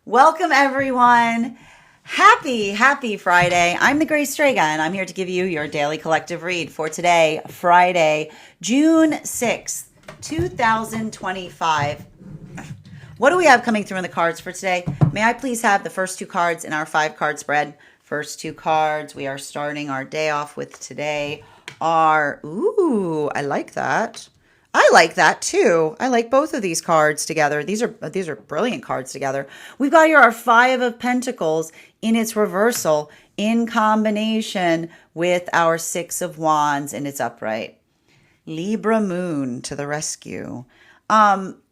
Welcome, everyone. Happy Friday. I'm the Grace Strega, and I'm here to give you your daily collective read for today, Friday, June 6th, 2025. What do we have coming through in the cards for today? May I please have the first two cards in our 5-card spread? First two cards we are starting our day off with today are, I like that. I like that too. I like both of these cards together. These are brilliant cards together. We've got here our 5 of Pentacles in its reversal in combination with our 6 of Wands in its upright. Libra Moon to the rescue. I'm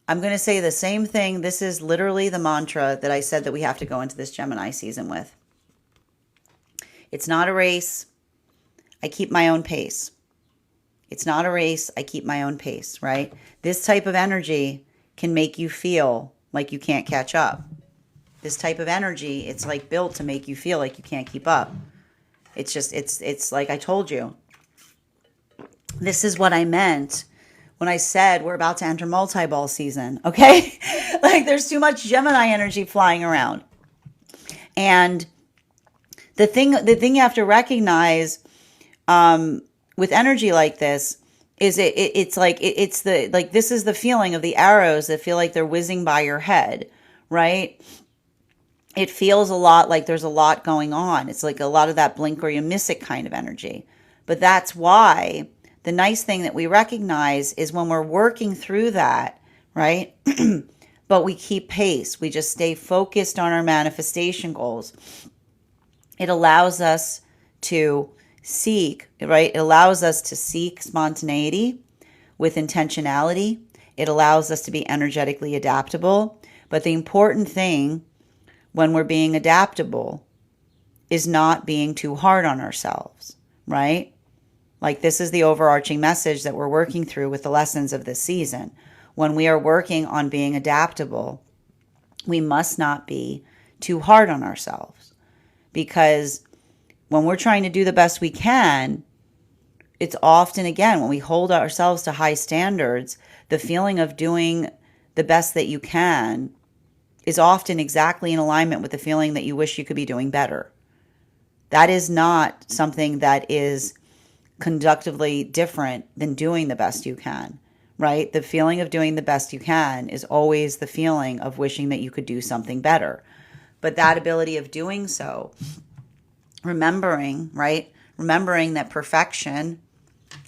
going to say the same thing. This is literally the mantra that I said that we have to go into this Gemini season with. It's not a race. I keep my own pace. It's not a race. I keep my own pace, right? This type of energy can make you feel like you can't catch up. This type of energy, it's like built to make you feel like you can't keep up. It's just, it's like I told you. This is what I meant when I said we're about to enter multi-ball season, okay? Like there's too much Gemini energy flying around. And the thing you have to recognize, with energy like this is this is the feeling of the arrows that feel like they're whizzing by your head, right? It feels a lot like there's a lot going on. It's like a lot of that blink or you miss it kind of energy. But that's why the nice thing that we recognize is when we're working through that, right? But we keep pace. We just stay focused on our manifestation goals. It allows us to seek, right? It allows us to seek spontaneity with intentionality. It allows us to be energetically adaptable. But the important thing when we're being adaptable is not being too hard on ourselves, right? Like this is the overarching message that we're working through with the lessons of this season. When we are working on being adaptable, we must not be too hard on ourselves, because when we're trying to do the best we can, it's often, again, when we hold ourselves to high standards, the feeling of doing the best that you can is often exactly in alignment with the feeling that you wish you could be doing better. That is not something that is conductively different than doing the best you can, right? The feeling of doing the best you can is always the feeling of wishing that you could do something better. But that ability of doing so, remembering, right? Remembering that perfection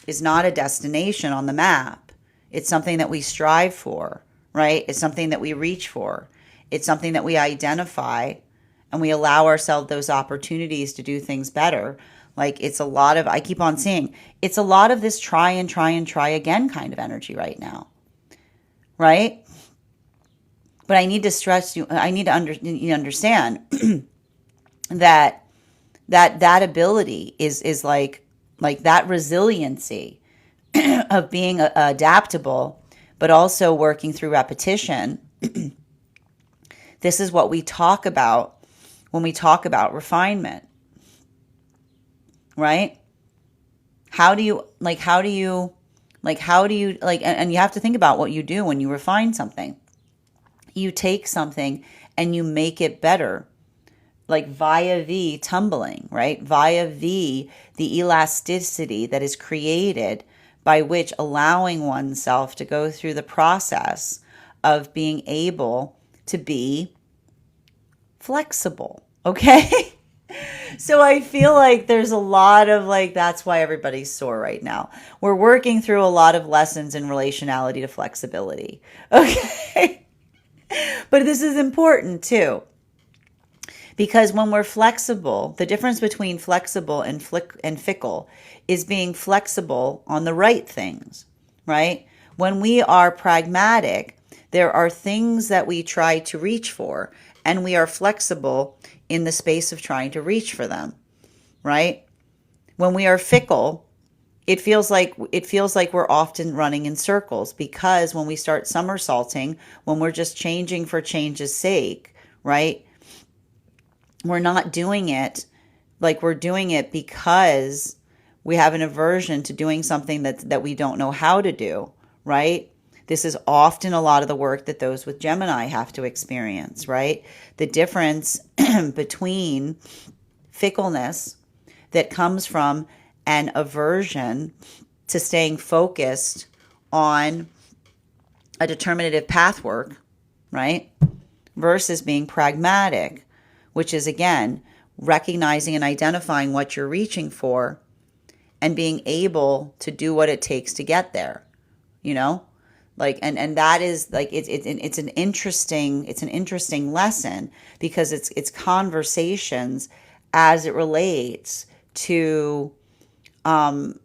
is not a destination on the map. It's something that we strive for, right? It's something that we reach for. It's something that we identify, and we allow ourselves those opportunities to do things better. Like it's a lot of, I keep on seeing, it's a lot of this try again kind of energy right now, right? But I need to stress you, I need to you understand that ability is like that resiliency of being adaptable, but also working through repetition. This is what we talk about when we talk about refinement, right? And you have to think about what you do when you refine something. You take something and you make it better. Like via the tumbling, right? Via the elasticity that is created by which allowing oneself to go through the process of being able to be flexible, okay? So I feel like there's a lot of that's why everybody's sore right now. We're working through a lot of lessons in relationality to flexibility, okay? But this is important too. Because when we're flexible, the difference between flexible and fickle is being flexible on the right things, right? When we are pragmatic, there are things that we try to reach for, and we are flexible in the space of trying to reach for them, right? When we are fickle, it feels like we're often running in circles, because when we start somersaulting, when we're just changing for change's sake, right? We're not doing it like we're doing it because we have an aversion to doing something that we don't know how to do, right? This is often a lot of the work that those with Gemini have to experience, right? The difference between fickleness that comes from an aversion to staying focused on a determinative path work, right? Versus being pragmatic, which is, again, recognizing and identifying what you're reaching for and being able to do what it takes to get there, you know? Like, and that is like, it's an interesting lesson, because it's conversations as it relates to the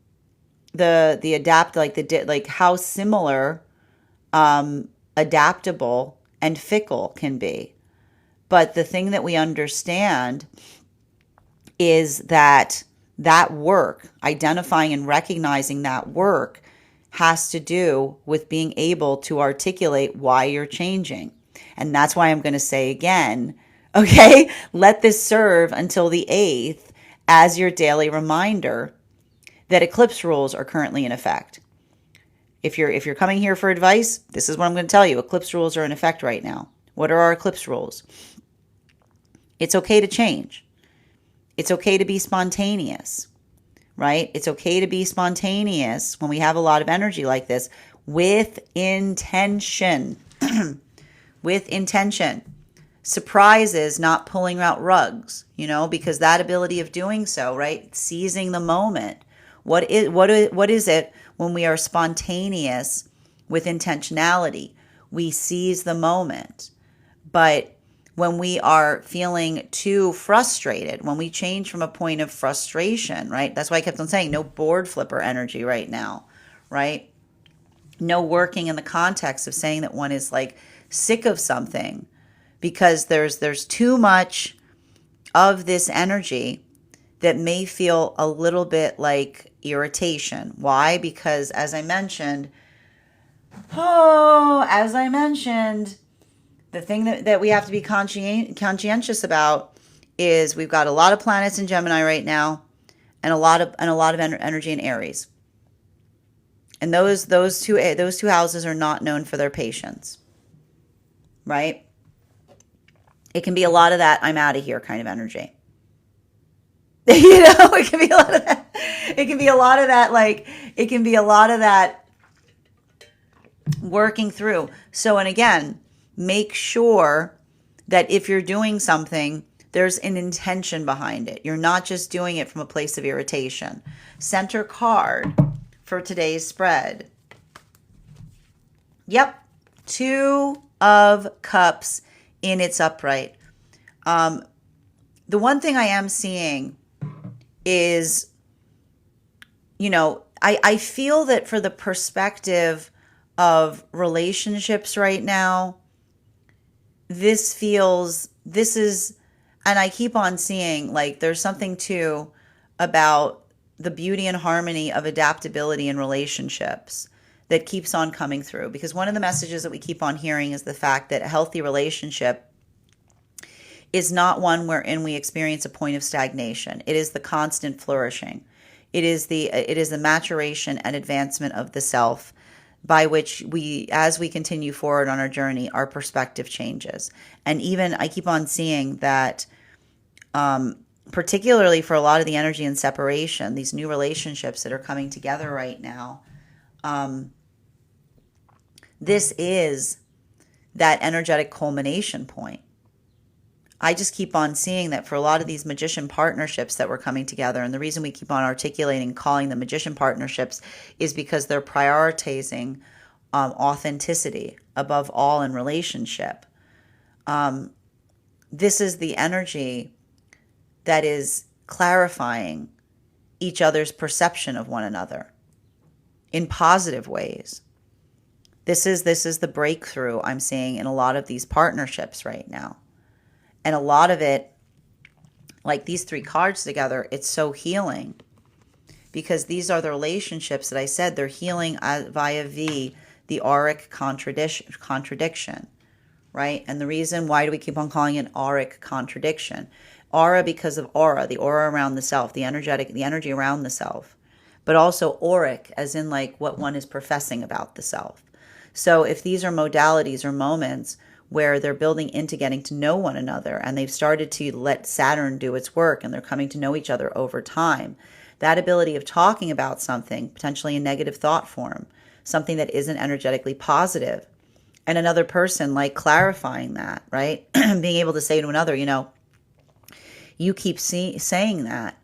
adapt, like how similar adaptable and fickle can be. But the thing that we understand is that work, identifying and recognizing that work, has to do with being able to articulate why you're changing. And that's why I'm going to say again, okay, let this serve until the 8th as your daily reminder that eclipse rules are currently in effect. If you're coming here for advice, this is what I'm going to tell you. Eclipse rules are in effect right now. What are our eclipse rules? It's okay to change. It's okay to be spontaneous, right? It's okay to be spontaneous when we have a lot of energy like this, with intention. With intention. Surprises, not pulling out rugs, because that ability of doing so, right? Seizing the moment. What is it when we are spontaneous with intentionality? We seize the moment. But when we are feeling too frustrated, when we change from a point of frustration, right? That's why I kept on saying no board flipper energy right now, right? No working in the context of saying that one is like sick of something, because there's too much of this energy that may feel a little bit like irritation. Why? Because as I mentioned, the thing that we have to be conscientious about is we've got a lot of planets in Gemini right now, and a lot of energy in Aries. And those two houses are not known for their patience, right? It can be a lot of that I'm out of here kind of energy. It can be a lot of that. It can be a lot of that, working through. So, and again, make sure that if you're doing something, there's an intention behind it. You're not just doing it from a place of irritation. Center card for today's spread. Yep. 2 of Cups in its upright. The one thing I am seeing is, I feel that for the perspective of relationships right now, and I keep on seeing, like, there's something too about the beauty and harmony of adaptability in relationships that keeps on coming through. Because one of the messages that we keep on hearing is the fact that a healthy relationship is not one wherein we experience a point of stagnation. It is the constant flourishing. It is the maturation and advancement of the self, by which as we continue forward on our journey, our perspective changes. And even I keep on seeing that, particularly for a lot of the energy in separation, these new relationships that are coming together right now, this is that energetic culmination point. I just keep on seeing that for a lot of these magician partnerships that were coming together, and the reason we keep on articulating, calling them magician partnerships, is because they're prioritizing authenticity above all in relationship. This is the energy that is clarifying each other's perception of one another in positive ways. This is the breakthrough I'm seeing in a lot of these partnerships right now. And a lot of it, like these 3 cards together, it's so healing, because these are the relationships that I said they're healing via the auric contradiction, right? And the reason why do we keep on calling it auric contradiction? Aura, because of aura, the aura around the self, the energy around the self, but also auric, as in like what one is professing about the self. So if these are modalities or moments where they're building into getting to know one another and they've started to let Saturn do its work and they're coming to know each other over time, that ability of talking about something, potentially in negative thought form, something that isn't energetically positive, and another person like clarifying that, right? Being able to say to another, you keep saying that,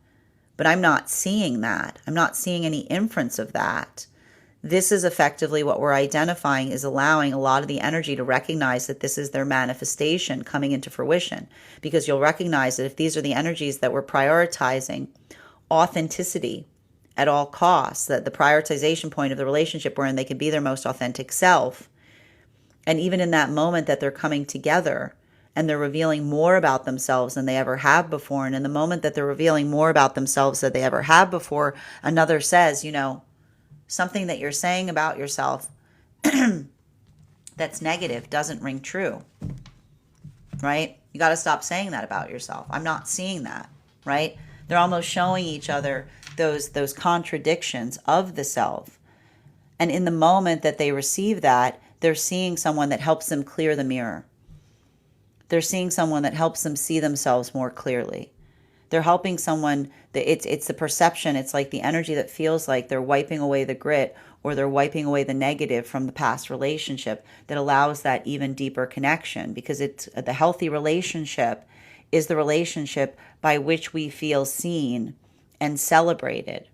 but I'm not seeing that. I'm not seeing any inference of that. This is effectively what we're identifying is allowing a lot of the energy to recognize that this is their manifestation coming into fruition. Because you'll recognize that if these are the energies that we're prioritizing, authenticity at all costs, that the prioritization point of the relationship wherein they can be their most authentic self. And even in that moment that they're coming together and they're revealing more about themselves than they ever have before. And in the moment that they're revealing more about themselves than they ever have before, another says, something that you're saying about yourself that's negative doesn't ring true, right? You got to stop saying that about yourself. I'm not seeing that, right? They're almost showing each other those contradictions of the self. And in the moment that they receive that, they're seeing someone that helps them clear the mirror. They're seeing someone that helps them see themselves more clearly. They're helping someone that it's the perception. It's like the energy that feels like they're wiping away the grit or they're wiping away the negative from the past relationship that allows that even deeper connection, because it's the healthy relationship is the relationship by which we feel seen and celebrated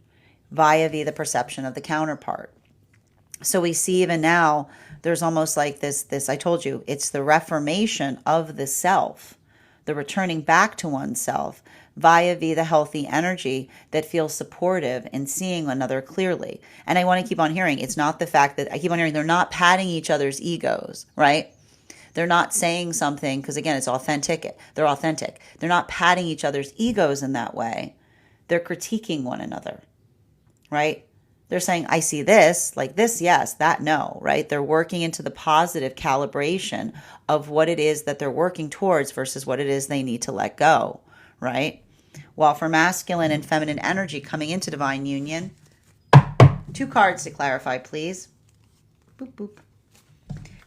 via the perception of the counterpart. So we see even now there's almost like this I told you, it's the reformation of the self, the returning back to oneself via the healthy energy that feels supportive in seeing another clearly. And I want to keep on hearing, it's not the fact that I keep on hearing they're not patting each other's egos, right? They're not saying something, because again, it's authentic. They're authentic. They're not patting each other's egos in that way. They're critiquing one another, right? They're saying, I see this, like this, yes, that, no, right? They're working into the positive calibration of what it is that they're working towards versus what it is they need to let go, right? While for masculine and feminine energy coming into divine union, 2 cards to clarify, please. Boop, boop.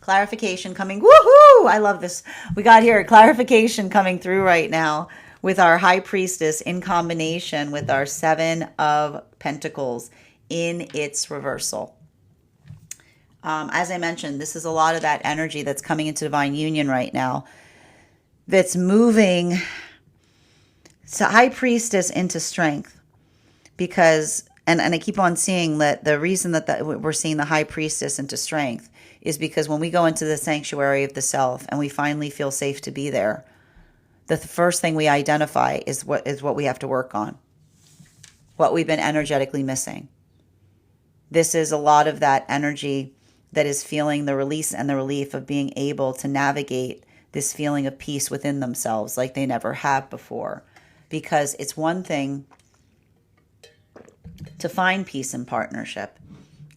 Clarification coming. Woohoo! I love this. We got here clarification coming through right now with our High Priestess in combination with our 7 of Pentacles in its reversal. As I mentioned, this is a lot of that energy that's coming into divine union right now that's moving High Priestess into strength, because and I keep on seeing that the reason that we're seeing the High Priestess into strength is because when we go into the sanctuary of the self and we finally feel safe to be there, the first thing we identify is what we have to work on, what we've been energetically missing. This is a lot of that energy that is feeling the release and the relief of being able to navigate this feeling of peace within themselves like they never have before. Because it's one thing to find peace in partnership.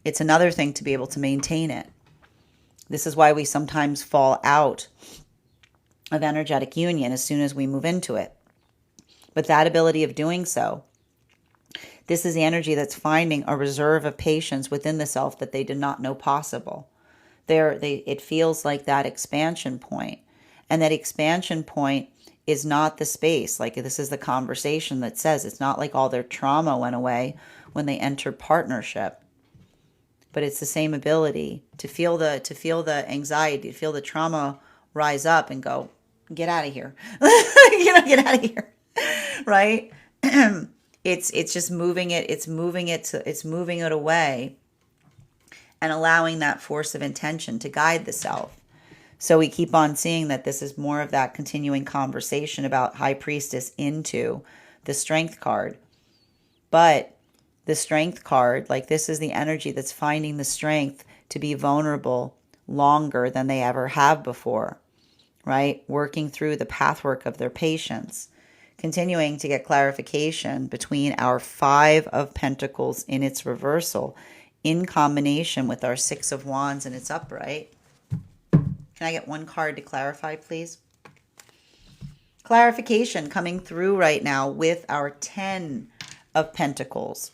It's another thing to be able to maintain it. This is why we sometimes fall out of energetic union as soon as we move into it. But that ability of doing so, this is the energy that's finding a reserve of patience within the self that they did not know possible. It feels like that expansion point. And that expansion point is not the space. Like this is the conversation that says it's not like all their trauma went away when they entered partnership. But it's the same ability to feel the anxiety, to feel the trauma rise up and go, get out of here. Get out of here. Right? It's just moving it. It's moving it away and allowing that force of intention to guide the self. So we keep on seeing that this is more of that continuing conversation about High Priestess into the Strength card. But the Strength card, like this is the energy that's finding the strength to be vulnerable longer than they ever have before, right? Working through the pathwork of their patience. Continuing to get clarification between our 5 of Pentacles in its reversal in combination with our 6 of Wands in its upright. Can I get 1 card to clarify, please? Clarification coming through right now with our 10 of Pentacles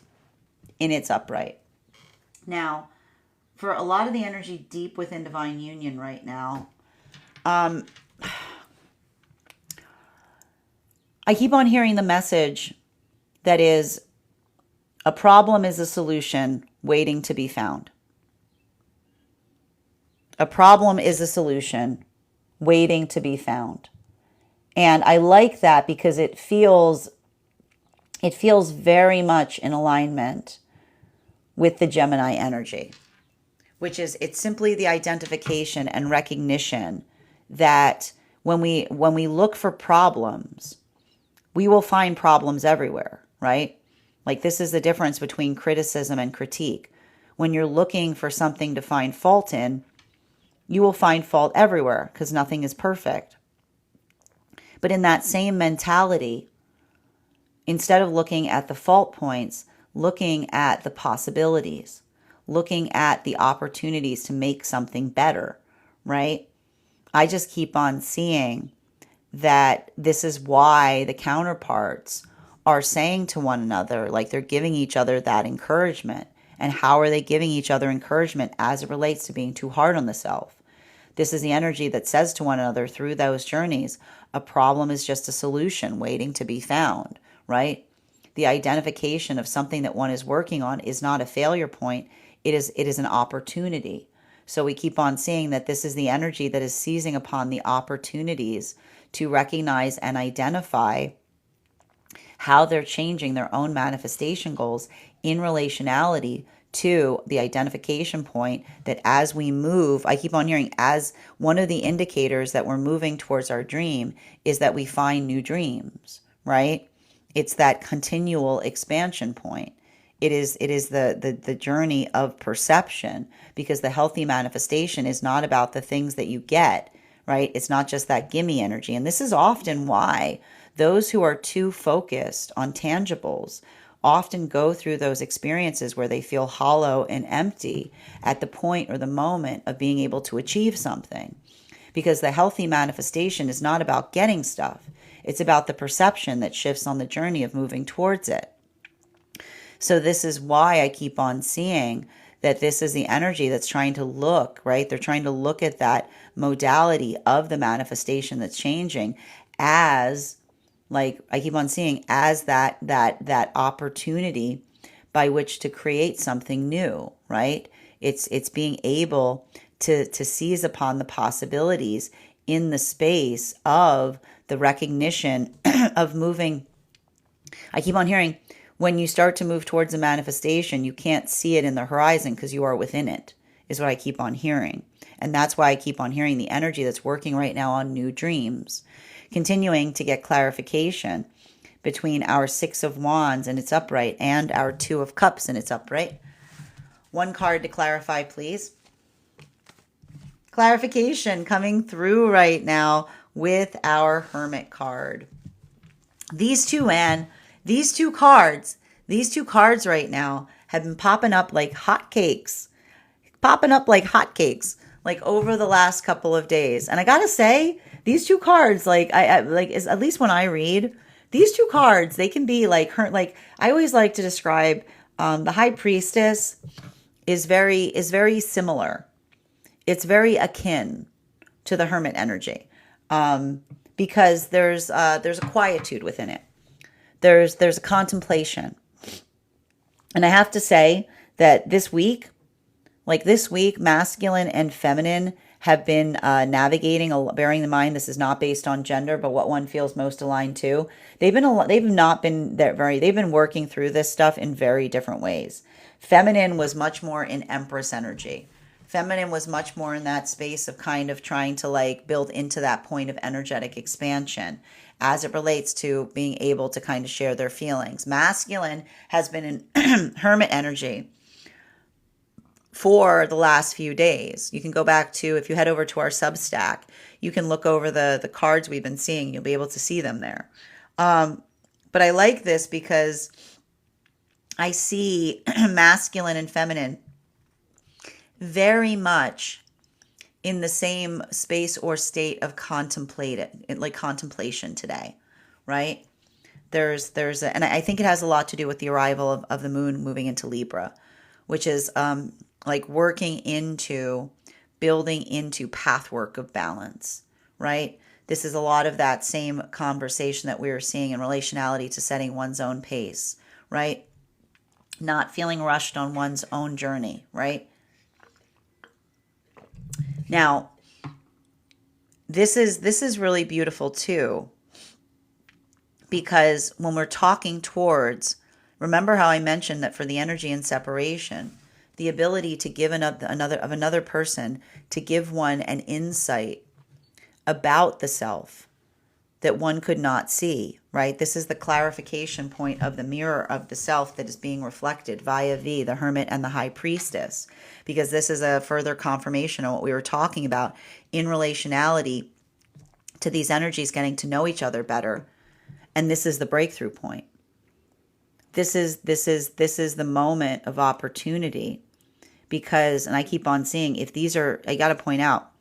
in its upright. Now, for a lot of the energy deep within divine union right now, I keep on hearing the message that is, a problem is a solution waiting to be found. A problem is a solution waiting to be found. And I like that because it feels very much in alignment with the Gemini energy, which is, it's simply the identification and recognition that when we look for problems, we will find problems everywhere, right? Like, this is the difference between criticism and critique. When you're looking for something to find fault in, you will find fault everywhere because nothing is perfect. But in that same mentality, instead of looking at the fault points, looking at the possibilities, looking at the opportunities to make something better, right? I just keep on seeing that this is why the counterparts are saying to one another, like, they're giving each other that encouragement. And how are they giving each other encouragement as it relates to being too hard on the self? This is the energy that says to one another through those journeys, a problem is just a solution waiting to be found, right? The identification of something that one is working on is not a failure point. It is an opportunity. So we keep on seeing that this is the energy that is seizing upon the opportunities to recognize and identify how they're changing their own manifestation goals in relationality to the identification point that as we move, I keep on hearing, as one of the indicators that we're moving towards our dream is that we find new dreams, right? It's that continual expansion point. It is the journey of perception, because the healthy manifestation is not about the things that you get, right? It's not just that gimme energy. And this is often why those who are too focused on tangibles often go through those experiences where they feel hollow and empty at the point or the moment of being able to achieve something. Because the healthy manifestation is not about getting stuff. It's about the perception that shifts on the journey of moving towards it. So this is why I keep on seeing that this is the energy that's trying to look, right? They're trying to look at that modality of the manifestation that's changing as, like, I keep on seeing as that opportunity by which to create something new, right? It's being able to seize upon the possibilities in the space of the recognition of moving. I keep on hearing, when you start to move towards a manifestation, you can't see it in the horizon because you are within it, is what I keep on hearing. And that's why I keep on hearing the energy that's working right now on new dreams. Continuing to get clarification between our Six of Wands and its upright and our Two of Cups and its upright. One card to clarify, please. Clarification coming through right now with our Hermit card. These two cards right now have been popping up like hotcakes. Like over the last couple of days. And I gotta say, these two cards, like at least when I read these two cards, they can be like her. Like, I always like to describe the High Priestess is very similar. It's very akin to the Hermit energy, because there's a quietude within it. There's a contemplation, and I have to say that this week, masculine and feminine have been navigating, bearing in mind this is not based on gender, but what one feels most aligned to. They've been working through this stuff in very different ways. Feminine was much more in Empress energy. Feminine was much more in that space of kind of trying to like build into that point of energetic expansion as it relates to being able to kind of share their feelings. Masculine has been in Hermit energy for the last few days. You can go back to, if you head over to our Substack, you can look over the cards we've been seeing. You'll be able to see them there. But I like this because I see masculine and feminine very much in the same space or state of contemplation today, right? And I think it has a lot to do with the arrival of the moon moving into Libra, which is like working into, building into pathwork of balance, right? This is a lot of that same conversation that we were seeing in relationality to setting one's own pace, right? Not feeling rushed on one's own journey, right? Now, this is really beautiful too, because when we're talking towards, remember how I mentioned that for the energy in separation, the ability to give another person, to give one an insight about the self that one could not see, right? This is the clarification point of the mirror of the self that is being reflected via V, the Hermit and the High Priestess, because this is a further confirmation of what we were talking about in relationality to these energies getting to know each other better. And this is the breakthrough point. This is the moment of opportunity, because, and I keep on seeing, if these are, I got to point out,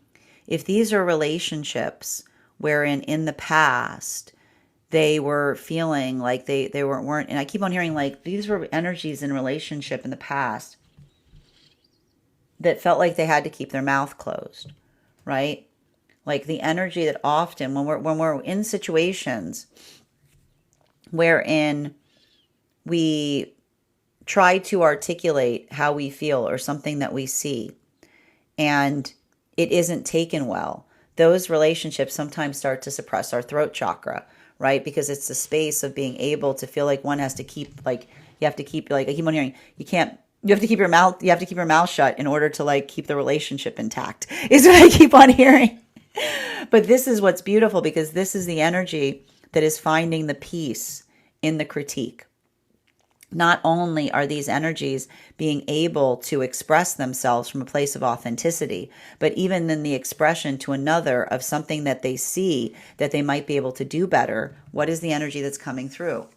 if these are relationships wherein in the past they were feeling like they weren't, and I keep on hearing like these were energies in relationship in the past that felt like they had to keep their mouth closed, right? Like the energy that often when we're in situations wherein we try to articulate how we feel or something that we see and it isn't taken well, those relationships sometimes start to suppress our throat chakra, right? Because it's the space of being able to feel like one has to keep, like, you have to keep, like, I keep on hearing, you have to keep your mouth shut in order to like keep the relationship intact, is what I keep on hearing. But this is what's beautiful, because this is the energy that is finding the peace in the critique. Not only are these energies being able to express themselves from a place of authenticity, but even in the expression to another of something that they see that they might be able to do better, what is the energy that's coming through?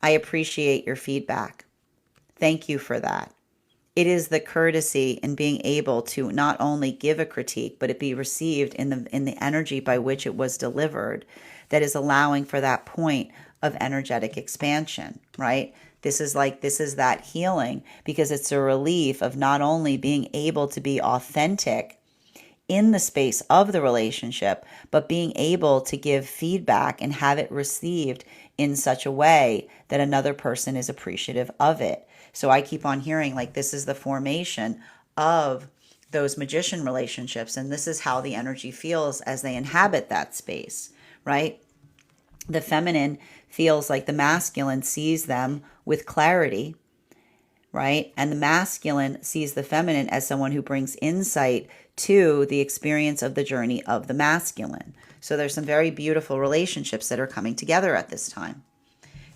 I appreciate your feedback. Thank you for that. It is the courtesy in being able to not only give a critique, but it be received in the energy by which it was delivered that is allowing for that point of energetic expansion, right? This is that healing, because it's a relief of not only being able to be authentic in the space of the relationship, but being able to give feedback and have it received in such a way that another person is appreciative of it. So I keep on hearing like this is the formation of those magician relationships, and this is how the energy feels as they inhabit that space, right? The feminine feels like the masculine sees them with clarity, right? And the masculine sees the feminine as someone who brings insight to the experience of the journey of the masculine. So there's some very beautiful relationships that are coming together at this time.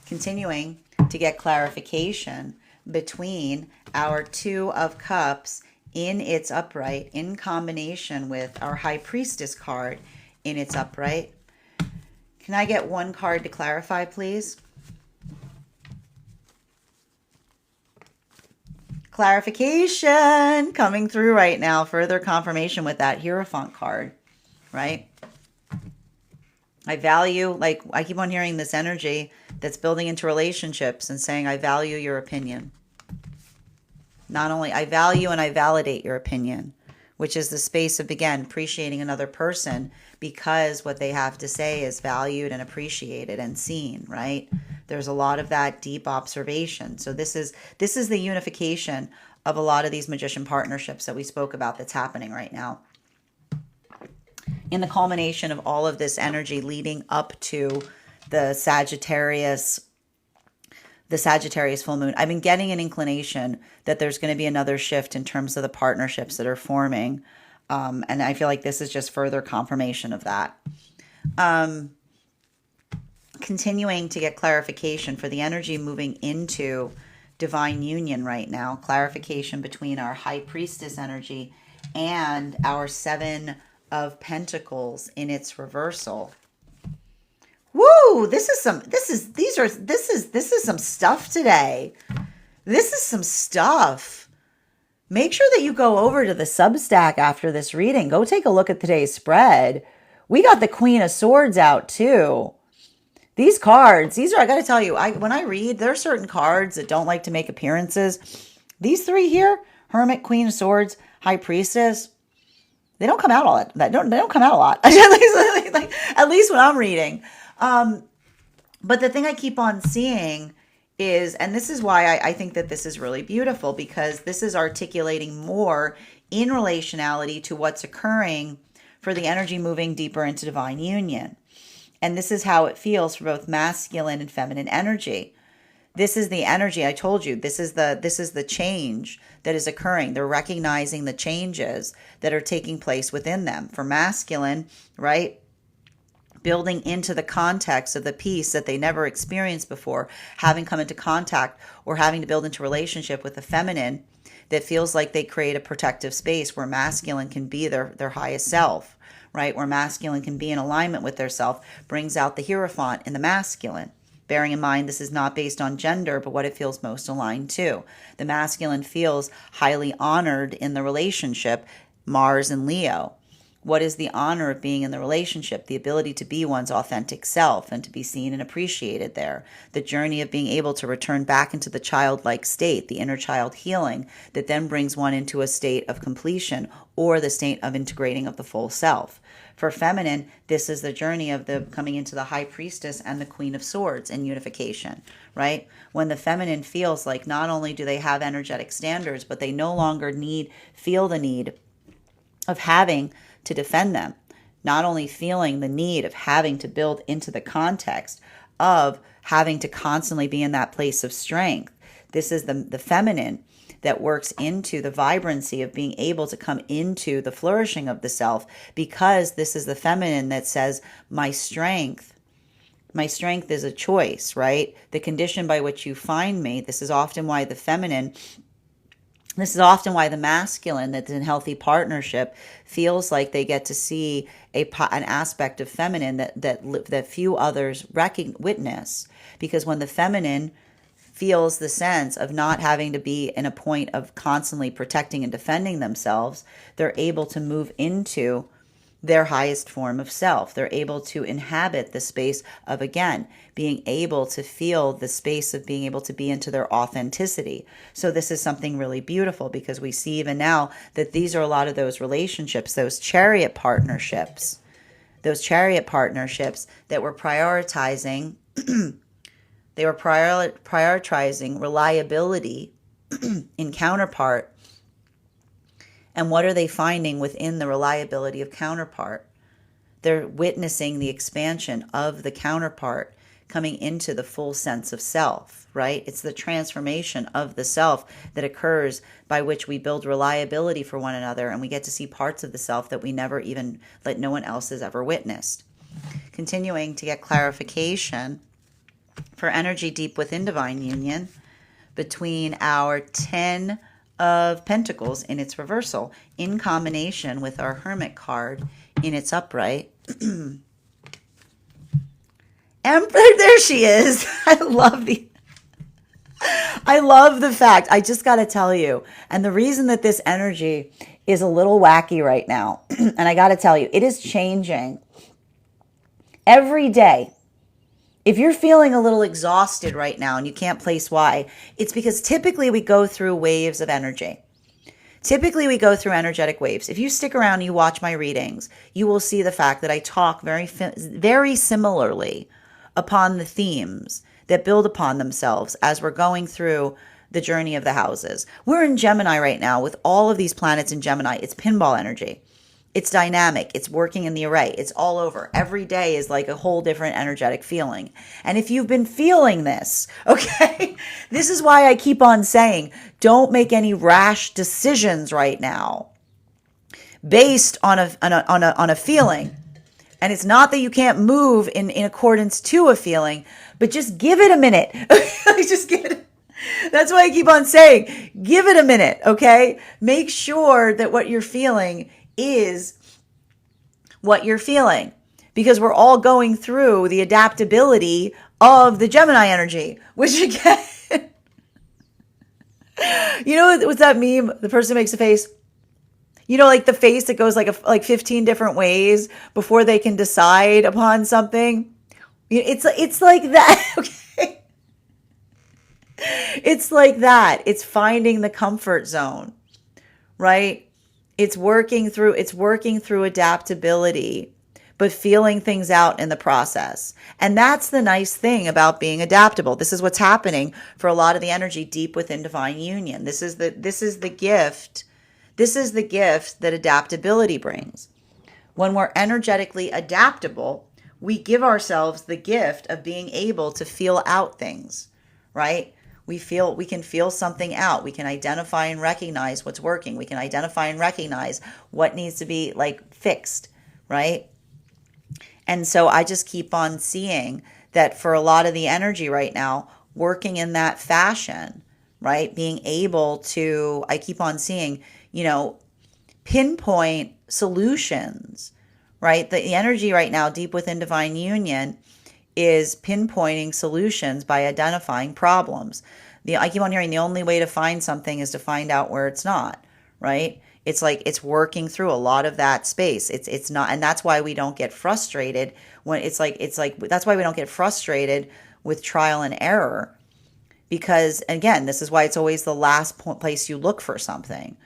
Continuing to get clarification between our Two of Cups in its upright in combination with our High Priestess card in its upright. Can I get one card to clarify, please? Clarification coming through right now. Further confirmation with that Hierophant card, right? I value, like I keep on hearing this energy that's building into relationships and saying, I value your opinion. Not only I value and I validate your opinion, which is the space of, again, appreciating another person because what they have to say is valued and appreciated and seen, right? There's a lot of that deep observation. So this is the unification of a lot of these magician partnerships that we spoke about that's happening right now. In the culmination of all of this energy leading up to the Sagittarius full moon, I've been getting an inclination that there's going to be another shift in terms of the partnerships that are forming. And I feel like this is just further confirmation of that. Continuing to get clarification for the energy moving into divine union right now. Clarification between our High Priestess energy and our Seven of Pentacles in its reversal. Woo! This is some stuff today. This is some stuff. Make sure that you go over to the Substack after this reading. Go take a look at today's spread. We got the Queen of Swords out too. These cards, I got to tell you, when I read, there are certain cards that don't like to make appearances. These three here, Hermit, Queen of Swords, High Priestess, they don't come out all that. They don't come out a lot. At least when I'm reading. But the thing I keep on seeing is, and this is why I think that this is really beautiful, because this is articulating more in relationality to what's occurring for the energy moving deeper into divine union. And this is how it feels for both masculine and feminine energy. This is the energy I told you. This is the change that is occurring. They're recognizing the changes that are taking place within them. For masculine, right? Building into the context of the peace that they never experienced before, having come into contact or having to build into relationship with the feminine that feels like they create a protective space where masculine can be their highest self, right? Where masculine can be in alignment with their self, brings out the Hierophant in the masculine. Bearing in mind, this is not based on gender, but what it feels most aligned to. The masculine feels highly honored in the relationship, Mars and Leo. What is the honor of being in the relationship? The ability to be one's authentic self and to be seen and appreciated there. The journey of being able to return back into the childlike state, the inner child healing that then brings one into a state of completion or the state of integrating of the full self. For feminine, this is the journey of the coming into the High Priestess and the Queen of Swords in unification, right? When the feminine feels like not only do they have energetic standards, but they no longer feel the need of having to defend them. Not only feeling the need of having to build into the context of having to constantly be in that place of strength. This is the feminine that works into the vibrancy of being able to come into the flourishing of the self, because this is the feminine that says, my strength is a choice, right? The condition by which you find me. This is often why the masculine that's in healthy partnership feels like they get to see an aspect of feminine that few others witness. Because when the feminine feels the sense of not having to be in a point of constantly protecting and defending themselves, they're able to move into their highest form of self. They're able to inhabit the space of, again, being able to feel the space of being able to be into their authenticity. So this is something really beautiful, because we see even now that these are a lot of those relationships, those chariot partnerships that were prioritizing reliability in counterpart. And what are they finding within the reliability of counterpart? They're witnessing the expansion of the counterpart coming into the full sense of self, right? It's the transformation of the self that occurs by which we build reliability for one another, and we get to see parts of the self that we never even let no one else has ever witnessed. Continuing to get clarification for energy deep within divine union between our 10 of Pentacles in its reversal in combination with our Hermit card in its upright. Emperor, there she is. I love the fact, I just got to tell you, and the reason that this energy is a little wacky right now, and I got to tell you, it is changing every day. If you're feeling a little exhausted right now and you can't place why, it's because typically we go through waves of energy. Typically we go through energetic waves. If you stick around and you watch my readings, you will see the fact that I talk very similarly upon the themes that build upon themselves as we're going through the journey of the houses. We're in Gemini right now with all of these planets in Gemini. It's pinball energy. It's dynamic. It's working in the array. It's all over. Every day is like a whole different energetic feeling. And if you've been feeling this, okay, this is why I keep on saying, don't make any rash decisions right now based on a feeling. And it's not that you can't move in accordance to a feeling, but just give it a minute. Just give it. That's why I keep on saying, give it a minute, okay? Make sure that what you're feeling is what you're feeling, because we're all going through the adaptability of the Gemini energy, which again, you know, what's that meme? The person makes a face, you know, like the face that goes like 15 different ways before they can decide upon something. It's like that. Okay. It's like that. It's finding the comfort zone. right? It's working through adaptability, but feeling things out in the process. And that's the nice thing about being adaptable. This is what's happening for a lot of the energy deep within divine union. This is the gift. This is the gift that adaptability brings. When we're energetically adaptable, we give ourselves the gift of being able to feel out things, right? We can feel something out. We can identify and recognize what's working. We can identify and recognize what needs to be like fixed, right? And so I just keep on seeing that for a lot of the energy right now, working in that fashion, right? Being able to, I keep on seeing, pinpoint solutions, right? The energy right now, deep within divine union, is pinpointing solutions by identifying problems. I keep on hearing the only way to find something is to find out where it's not, right? It's like it's working through a lot of that space. It's not, and that's why we don't get frustrated when it's like that's why we don't get frustrated with trial and error, because again, this is why it's always the last place you look for something.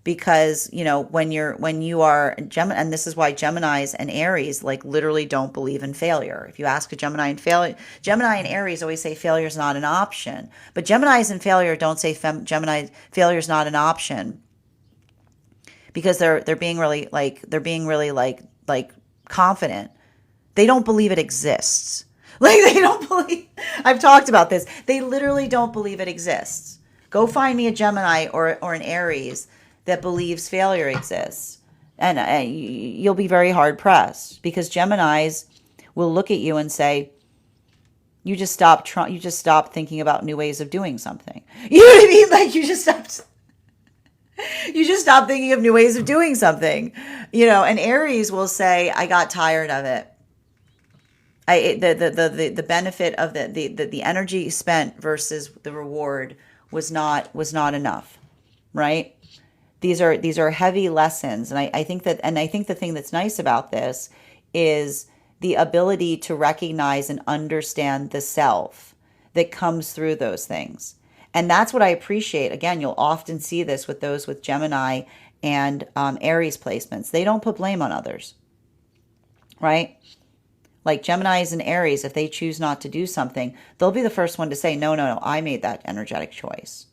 Because when you are Gemini, and this is why Geminis and Aries like literally don't believe in failure. If you ask a Gemini and Aries always say failure is not an option, but Geminis and failure don't say Gemini failure is not an option, because they're being really like confident. They don't believe it exists. Like they don't believe. I've talked about this. They literally don't believe it exists. Go find me a Gemini or an Aries that believes failure exists, and you'll be very hard pressed, because Geminis will look at you and say, "You just stop thinking about new ways of doing something." You know what I mean? Like you just stop thinking of new ways of doing something. And Aries will say, "I got tired of it. The benefit of the energy spent versus the reward was not enough," right? These are heavy lessons, and I think the thing that's nice about this is the ability to recognize and understand the self that comes through those things. And that's what I appreciate. Again, you'll often see this with those with Gemini and Aries placements. They don't put blame on others, right? Like Geminis and Aries, if they choose not to do something, they'll be the first one to say, no, I made that energetic choice,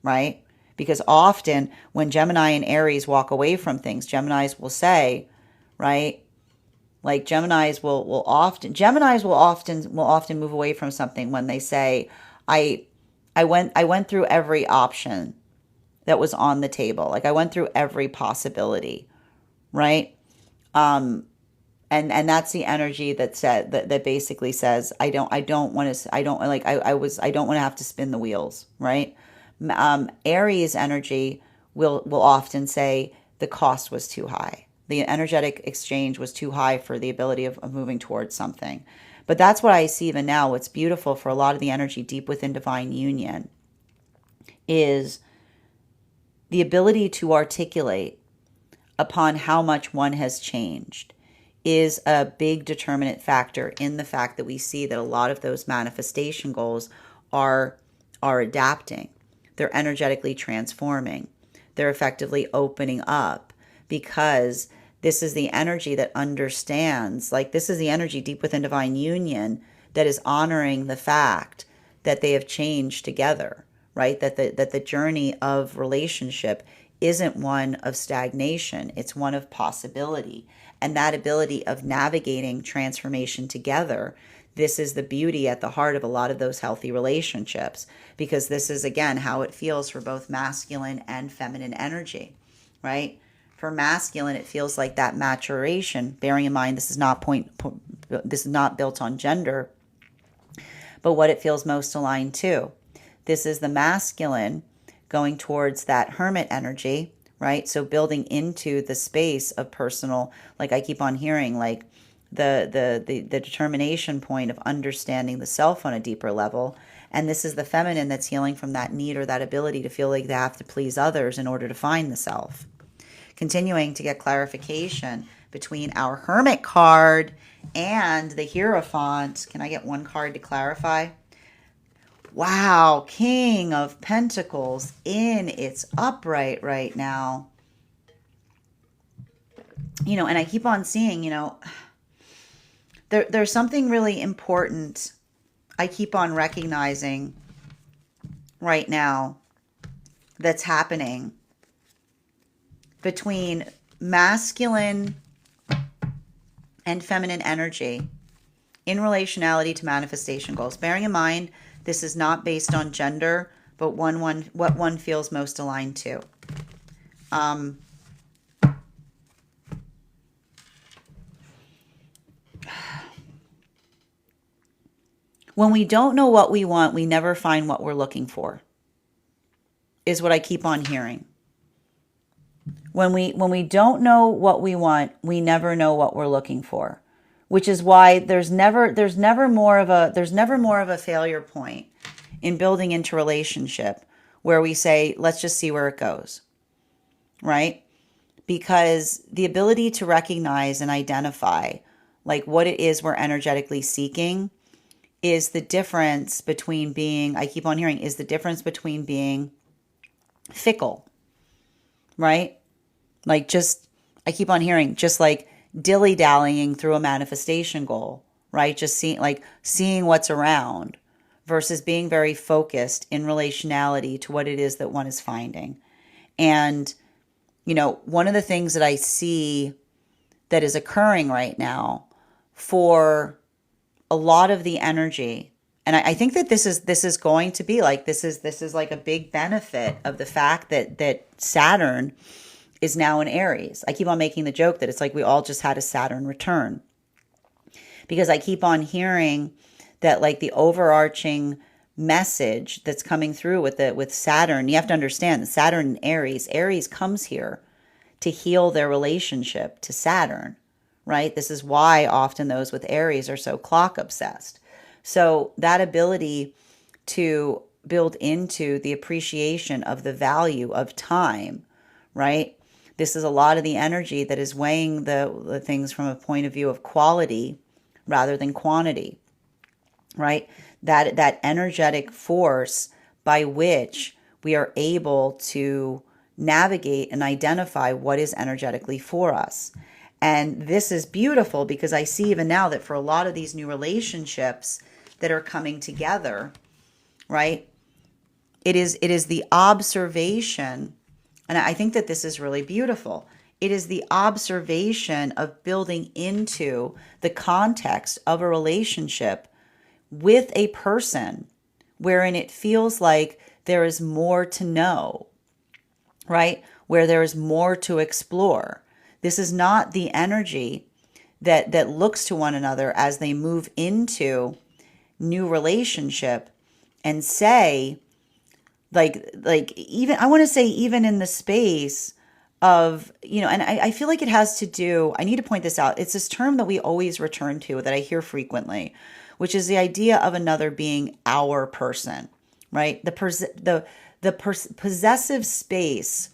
right? Because often when Gemini and Aries walk away from things, Geminis will say, right? Like Geminis will often move away from something when they say, I went through every option that was on the table. Like I went through every possibility, right? And that's the energy that basically says, I don't want to have to spin the wheels, right? Aries energy will often say the cost was too high. The energetic exchange was too high for the ability of moving towards something. But that's what I see even now. What's beautiful for a lot of the energy deep within divine union is the ability to articulate upon how much one has changed is a big determinant factor in the fact that we see that a lot of those manifestation goals are adapting. They're energetically transforming. They're effectively opening up, because this is the energy that understands, like this is the energy deep within divine union that is honoring the fact that they have changed together, right? That the journey of relationship isn't one of stagnation, it's one of possibility. And that ability of navigating transformation together, this is the beauty at the heart of a lot of those healthy relationships, because this is, again, how it feels for both masculine and feminine energy, right? For masculine, it feels like that maturation, bearing in mind this is not built on gender, but what it feels most aligned to. This is the masculine going towards that hermit energy, right? So building into the space of personal, like I keep on hearing, like the determination point of understanding the self on a deeper level. And this is the feminine that's healing from that need or that ability to feel like they have to please others in order to find the self. Continuing to get clarification between our Hermit card and the Hierophant. Can I get one card to clarify? Wow, King of Pentacles in its upright right now. and I keep on seeing, there's something really important I keep on recognizing right now that's happening between masculine and feminine energy in relationality to manifestation goals. Bearing in mind, this is not based on gender, but what one feels most aligned to. When we don't know what we want, we never find what we're looking for, is what I keep on hearing. When we don't know what we want, we never know what we're looking for, which is why there's never more of a failure point in building into relationship where we say, let's just see where it goes, right? Because the ability to recognize and identify like what it is we're energetically seeking is the difference between being, I keep on hearing, is the difference between being fickle, right? Like I keep on hearing, just like dilly-dallying through a manifestation goal, right? Just seeing what's around versus being very focused in relationality to what it is that one is finding. And, one of the things that I see that is occurring right now for a lot of the energy, and I think that this is going to be like, this is like a big benefit of the fact that Saturn is now in Aries. I keep on making the joke that it's like we all just had a Saturn return, because I keep on hearing that like the overarching message that's coming through with Saturn, you have to understand that Saturn in Aries comes here to heal their relationship to Saturn, right? This is why often those with Aries are so clock obsessed. So that ability to build into the appreciation of the value of time, right? This is a lot of the energy that is weighing the things from a point of view of quality rather than quantity, right? That energetic force by which we are able to navigate and identify what is energetically for us. And this is beautiful because I see even now that for a lot of these new relationships that are coming together, right? It is the observation, and I think that this is really beautiful. It is the observation of building into the context of a relationship with a person wherein it feels like there is more to know, right? Where there is more to explore. This is not the energy that looks to one another as they move into new relationship and say, like even, I want to say even in the space of, and I feel like it has to do, I need to point this out. It's this term that we always return to that I hear frequently, which is the idea of another being our person, right? The possessive space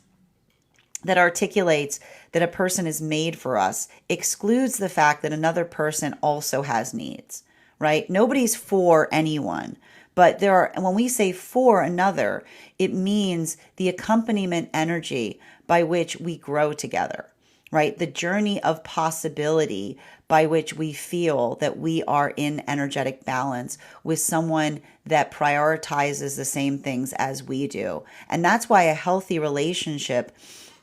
that articulates that a person is made for us excludes the fact that another person also has needs, right? Nobody's for anyone, but when we say for another, it means the accompaniment energy by which we grow together, right? The journey of possibility by which we feel that we are in energetic balance with someone that prioritizes the same things as we do. And that's why a healthy relationship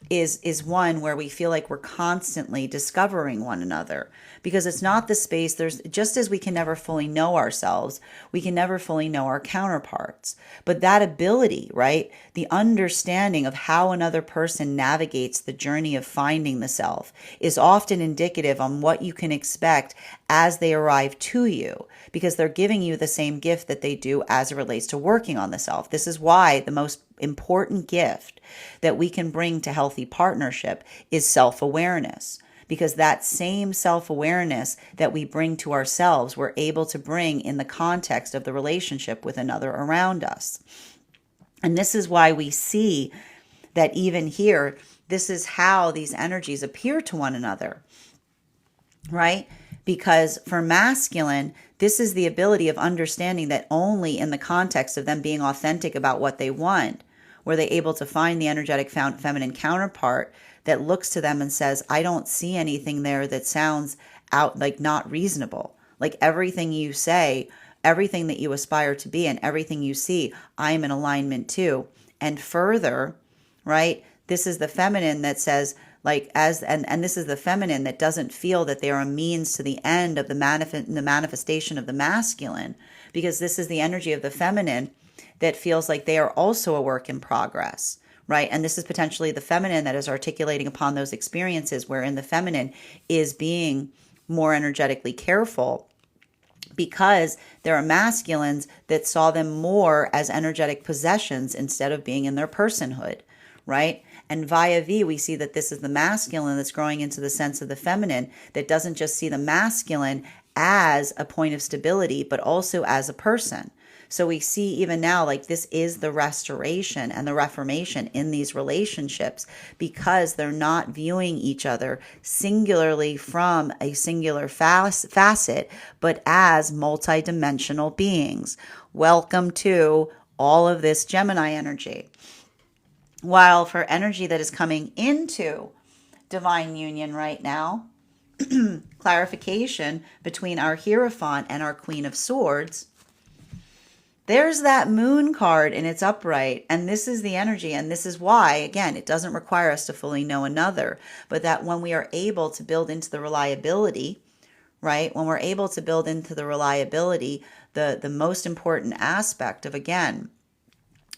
is one where we feel like we're constantly discovering one another, because it's not the space. There's, just as we can never fully know ourselves, we can never fully know our counterparts. But that ability, right? The understanding of how another person navigates the journey of finding the self is often indicative on what you can expect as they arrive to you, because they're giving you the same gift that they do as it relates to working on the self. This is why the most important gift that we can bring to healthy partnership is self-awareness, because that same self-awareness that we bring to ourselves, we're able to bring in the context of the relationship with another around us. And this is why we see that even here, this is how these energies appear to one another, right? Because for masculine, this is the ability of understanding that only in the context of them being authentic about what they want Were they able to find the energetic feminine counterpart that looks to them and says, I don't see anything there that sounds out like not reasonable. Like everything you say, everything that you aspire to be and everything you see, I'm in alignment to. And further, right? This is the feminine that says, like, and this is the feminine that doesn't feel that they're a means to the end of the manifestation of the masculine, because this is the energy of the feminine that feels like they are also a work in progress, right? And this is potentially the feminine that is articulating upon those experiences, wherein the feminine is being more energetically careful, because there are masculines that saw them more as energetic possessions instead of being in their personhood, right? And via V, we see that this is the masculine that's growing into the sense of the feminine that doesn't just see the masculine as a point of stability, but also as a person. So we see even now, like, this is the restoration and the reformation in these relationships, because they're not viewing each other singularly from a singular facet, but as multidimensional beings. Welcome to all of this Gemini energy. While for energy that is coming into divine union right now, clarification between our Hierophant and our Queen of Swords, there's that moon card in its upright, and this is the energy, and this is why, again, it doesn't require us to fully know another, but that when we are able to build into the reliability, right, when we're able to build into the reliability, the most important aspect of, again,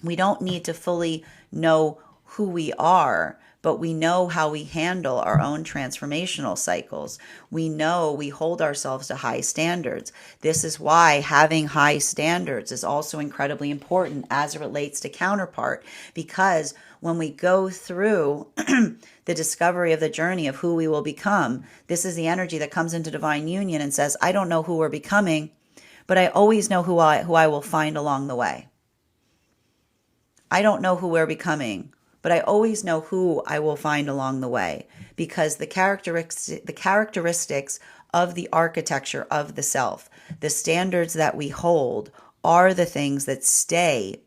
we don't need to fully know who we are, but we know how we handle our own transformational cycles. We know we hold ourselves to high standards. This is why having high standards is also incredibly important as it relates to counterpart, because when we go through the discovery of the journey of who we will become, this is the energy that comes into divine union and says, I don't know who we're becoming, but I always know who I will find along the way. I don't know who we're becoming, but I always know who I will find along the way, because the characteristics of the architecture of the self, the standards that we hold, are the things that stay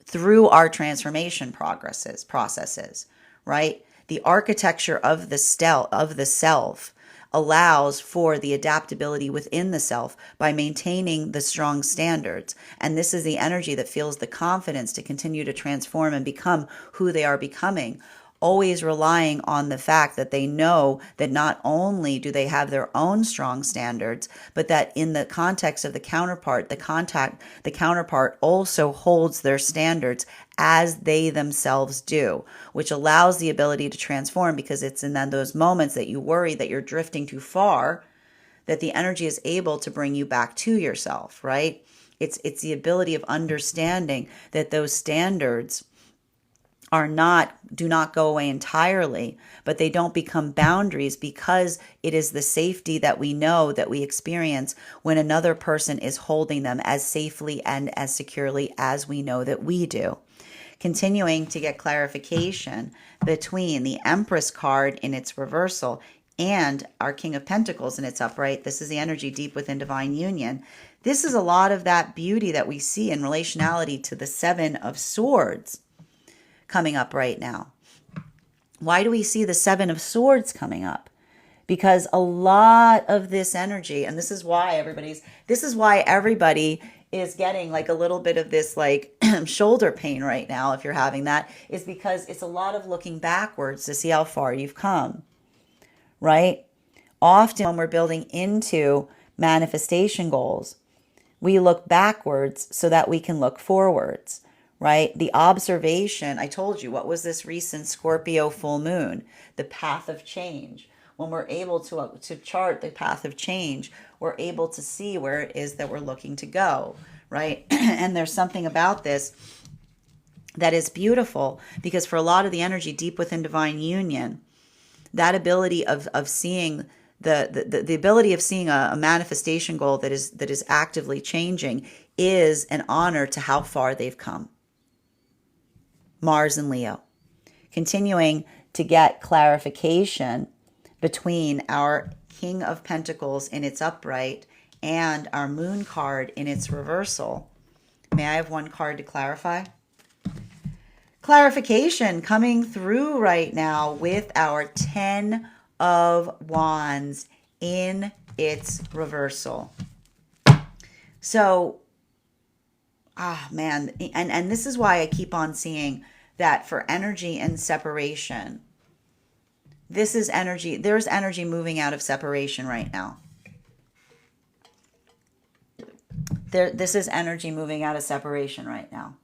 through our transformation processes, right? The architecture of the self allows for the adaptability within the self by maintaining the strong standards. And this is the energy that feels the confidence to continue to transform and become who they are becoming, always relying on the fact that they know that not only do they have their own strong standards, but that in the context of the counterpart, the counterpart also holds their standards as they themselves do, which allows the ability to transform, because it's in then those moments that you worry that you're drifting too far, that the energy is able to bring you back to yourself, right? It's the ability of understanding that those standards do not go away entirely, but they don't become boundaries, because it is the safety that we know that we experience when another person is holding them as safely and as securely as we know that we do. Continuing to get clarification between the Empress card in its reversal and our King of Pentacles in its upright. This is the energy deep within divine union. This is a lot of that beauty that we see in relationality to the Seven of Swords coming up right now. Why do we see the Seven of Swords coming up? Because a lot of this energy, and this is why everybody is getting like a little bit of this like shoulder pain right now, if you're having that, is because it's a lot of looking backwards to see how far you've come, right? Often when we're building into manifestation goals, we look backwards so that we can look forwards, right? The observation, I told you, what was this recent Scorpio full moon? The path of change. When we're able to chart the path of change, we're able to see where it is that we're looking to go, right? And there's something about this that is beautiful, because for a lot of the energy deep within divine union, that ability of seeing the ability of seeing a manifestation goal that is actively changing is an honor to how far they've come. Mars and Leo. Continuing to get clarification between our King of Pentacles in its upright and our Moon card in its reversal. May I have one card to clarify? Clarification coming through right now with our 10 of Wands in its reversal. So, man, and this is why I keep on seeing that for energy and separation. This is energy. There's energy moving out of separation right now. This is energy moving out of separation right now.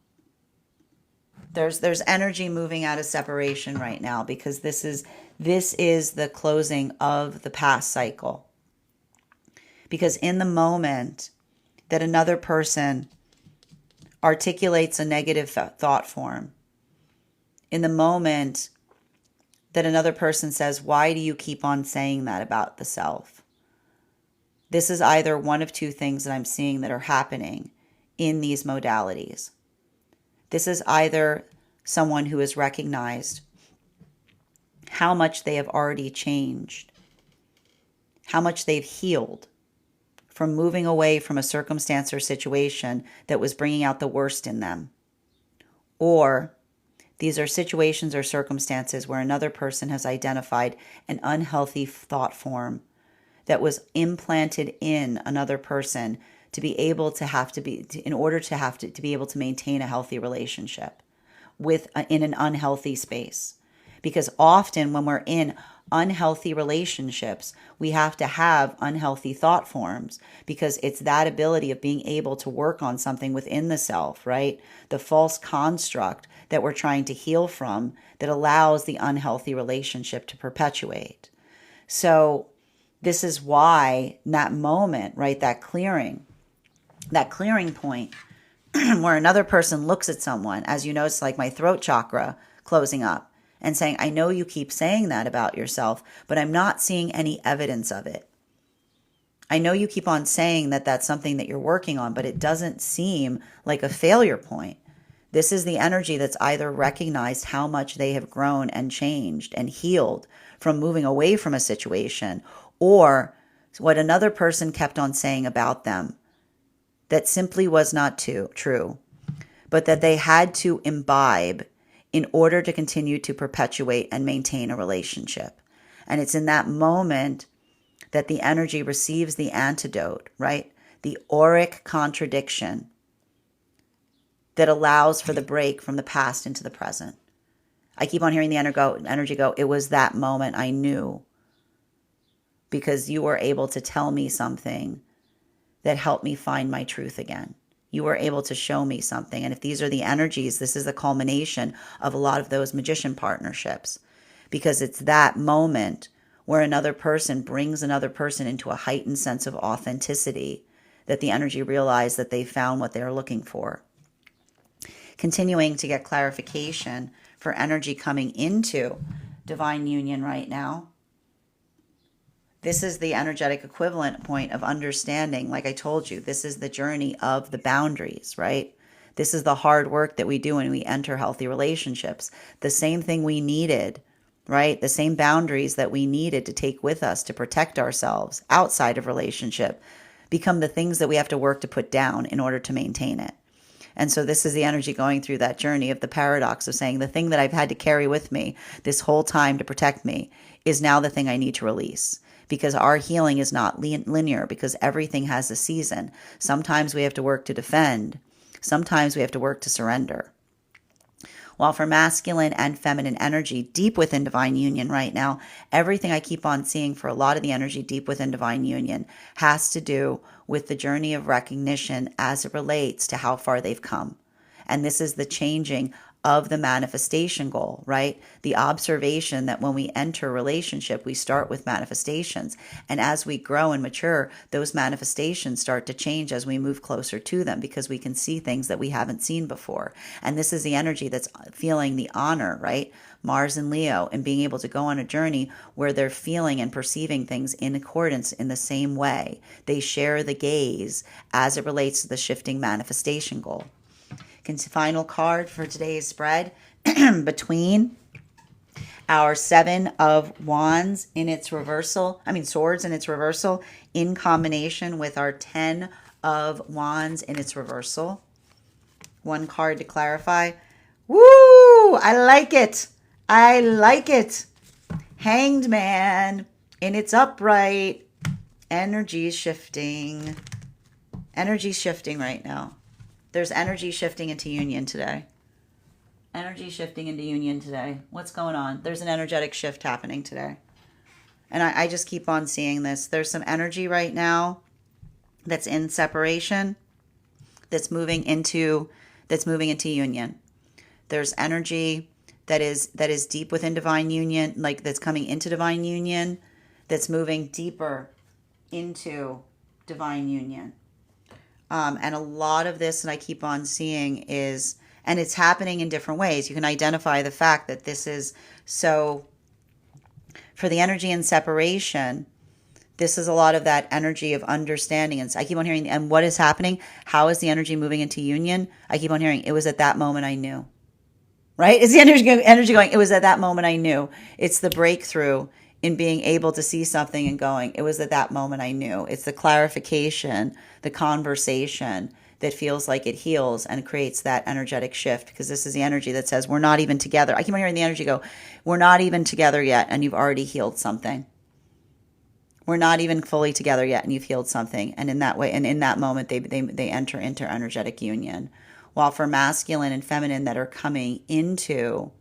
There's energy moving out of separation right now because this is the closing of the past cycle. Because in the moment that another person articulates a negative thought form, in the moment that another person says, why do you keep on saying that about the self? This is either one of two things that I'm seeing that are happening in these modalities. This is either someone who has recognized how much they have already changed, how much they've healed from moving away from a circumstance or situation that was bringing out the worst in them. Or these are situations or circumstances where another person has identified an unhealthy thought form that was implanted in another person to be able to be able to maintain a healthy relationship in an unhealthy space. Because often when we're in unhealthy relationships, we have to have unhealthy thought forms because it's that ability of being able to work on something within the self, right? The false construct that we're trying to heal from that allows the unhealthy relationship to perpetuate. So this is why in that moment, right, that clearing point where another person looks at someone, as you know, it's like my throat chakra closing up and saying, I know you keep saying that about yourself, but I'm not seeing any evidence of it. I know you keep on saying that that's something that you're working on, but it doesn't seem like a failure point. This is the energy that's either recognized how much they have grown and changed and healed from moving away from a situation, or what another person kept on saying about them that simply was not true, but that they had to imbibe in order to continue to perpetuate and maintain a relationship. And it's in that moment that the energy receives the antidote, right? The auric contradiction that allows for the break from the past into the present. I keep on hearing the energy go, it was that moment I knew, because you were able to tell me something that helped me find my truth again. You were able to show me something. And if these are the energies, this is the culmination of a lot of those magician partnerships, because it's that moment where another person brings another person into a heightened sense of authenticity that the energy realized that they found what they're looking for. Continuing to get clarification for energy coming into divine union right now. This is the energetic equivalent point of understanding. Like I told you, this is the journey of the boundaries, right? This is the hard work that we do when we enter healthy relationships. The same thing we needed, right? The same boundaries that we needed to take with us to protect ourselves outside of relationship become the things that we have to work to put down in order to maintain it. And so this is the energy going through that journey of the paradox of saying the thing that I've had to carry with me this whole time to protect me is now the thing I need to release. Because our healing is not linear, because everything has a season. Sometimes we have to work to defend. Sometimes we have to work to surrender. While for masculine and feminine energy deep within divine union right now, everything I keep on seeing for a lot of the energy deep within divine union has to do with the journey of recognition as it relates to how far they've come. And this is the changing of the manifestation goal, right? The observation that when we enter relationship, we start with manifestations. And as we grow and mature, those manifestations start to change as we move closer to them, because we can see things that we haven't seen before. And this is the energy that's feeling the honor, right? Mars and Leo, and being able to go on a journey where they're feeling and perceiving things in accordance in the same way. They share the gaze as it relates to the shifting manifestation goal. Final card for today's spread between our 7 of Wands in its reversal, Swords in its reversal, in combination with our 10 of Wands in its reversal. One card to clarify. Woo! I like it. I like it. Hanged Man in its upright. Energy shifting. Energy shifting right now. There's energy shifting into union today. Energy shifting into union today. What's going on? There's an energetic shift happening today. And I just keep on seeing this. There's some energy right now that's in separation, that's moving into union. There's energy that is deep within divine union, like that's coming into divine union, that's moving deeper into divine union. And a lot of this, and I keep on seeing, is, and it's happening in different ways. You can identify the fact that this is so, for the energy in separation, this is a lot of that energy of understanding. And I keep on hearing, and what is happening? How is the energy moving into union? I keep on hearing, it was at that moment I knew. Right? It's the energy going, it was at that moment I knew. It's the breakthrough in being able to see something and going, it was at that moment I knew. It's the clarification, the conversation that feels like it heals and creates that energetic shift, because this is the energy that says we're not even together. I keep on hearing the energy go, we're not even together yet, and you've already healed something. We're not even fully together yet, and you've healed something. And in that way, and in that moment, they enter into energetic union. While for masculine and feminine that are coming into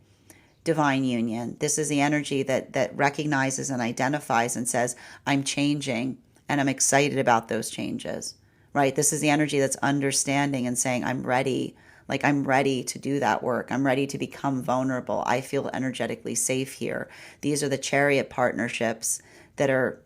divine union, this is the energy that recognizes and identifies and says, I'm changing and I'm excited about those changes. Right? This is the energy that's understanding and saying, I'm ready. Like, I'm ready to do that work. I'm ready to become vulnerable. I feel energetically safe here. These are the chariot partnerships that are,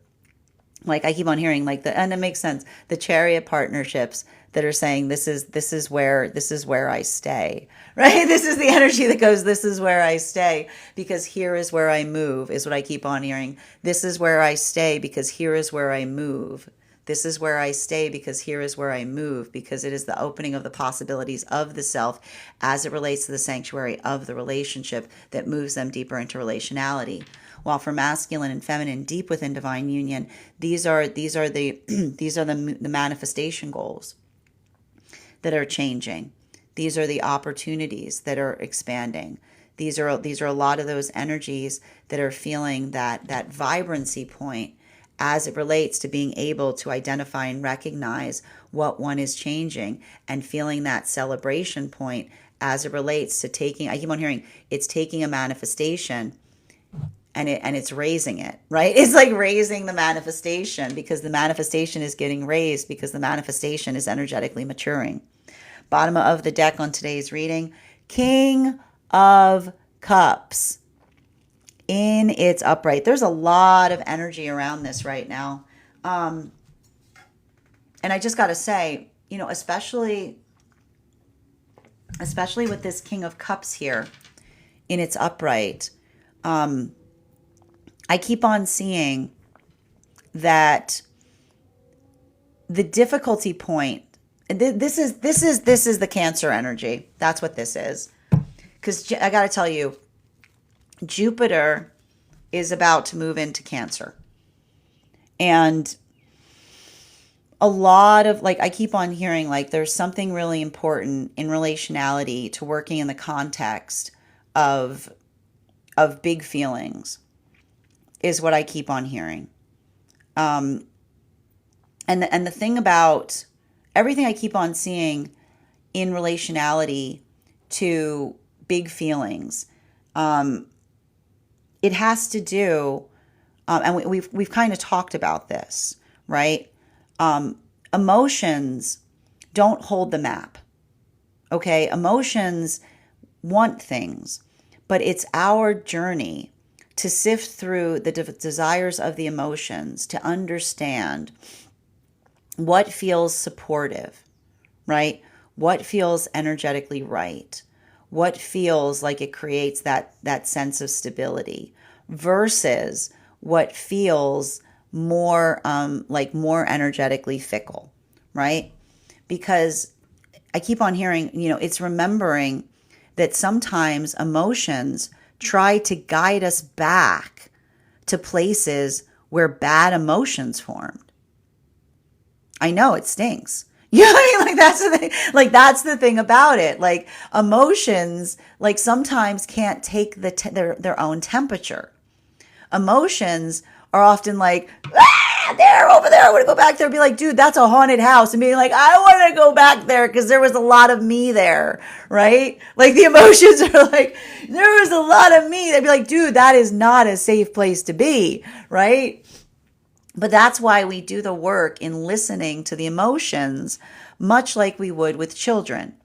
like, I keep on hearing, like, and it makes sense, the chariot partnerships that are saying, this is where I stay. Right? This is the energy that goes, this is where I stay, because here is where I move, is what I keep on hearing. This is where I stay because here is where I move. This is where I stay because here is where I move, because it is the opening of the possibilities of the self as it relates to the sanctuary of the relationship that moves them deeper into relationality. While for masculine and feminine, deep within divine union, these are the the manifestation goals that are changing. These are the opportunities that are expanding. These are a lot of those energies that are feeling that vibrancy point as it relates to being able to identify and recognize what one is changing, and feeling that celebration point as it relates to taking, I keep on hearing, it's taking a manifestation and it's raising it, right? It's like raising the manifestation, because the manifestation is getting raised, because the manifestation is energetically maturing. Bottom of the deck on today's reading, King of Cups in its upright. There's a lot of energy around this right now. And I just got to say, especially with this King of Cups here in its upright, I keep on seeing that the difficulty point, this is the Cancer energy. That's what this is. Because I got to tell you, Jupiter is about to move into Cancer. And a lot of, like, I keep on hearing, like, there's something really important in relationality to working in the context of big feelings, is what I keep on hearing. And the thing about everything I keep on seeing in relationality to big feelings, it has to do, and we've kind of talked about this, right? Emotions don't hold the map. Okay, emotions want things, but it's our journey to sift through the desires of the emotions, to understand what feels supportive, right? What feels energetically right? What feels like it creates that sense of stability, versus what feels more more energetically fickle, right? Because I keep on hearing, it's remembering that sometimes emotions try to guide us back to places where bad emotions formed. I know it stinks. You know what I mean? Like that's the thing. Like that's the thing about it. Like emotions, like sometimes can't take their own temperature. Emotions are often like, ah, there, over there. I want to go back there. Be like, dude, that's a haunted house. And being like, I want to go back there because there was a lot of me there, right? Like the emotions are like, there was a lot of me. They'd be like, dude, that is not a safe place to be, right? But that's why we do the work in listening to the emotions, much like we would with children.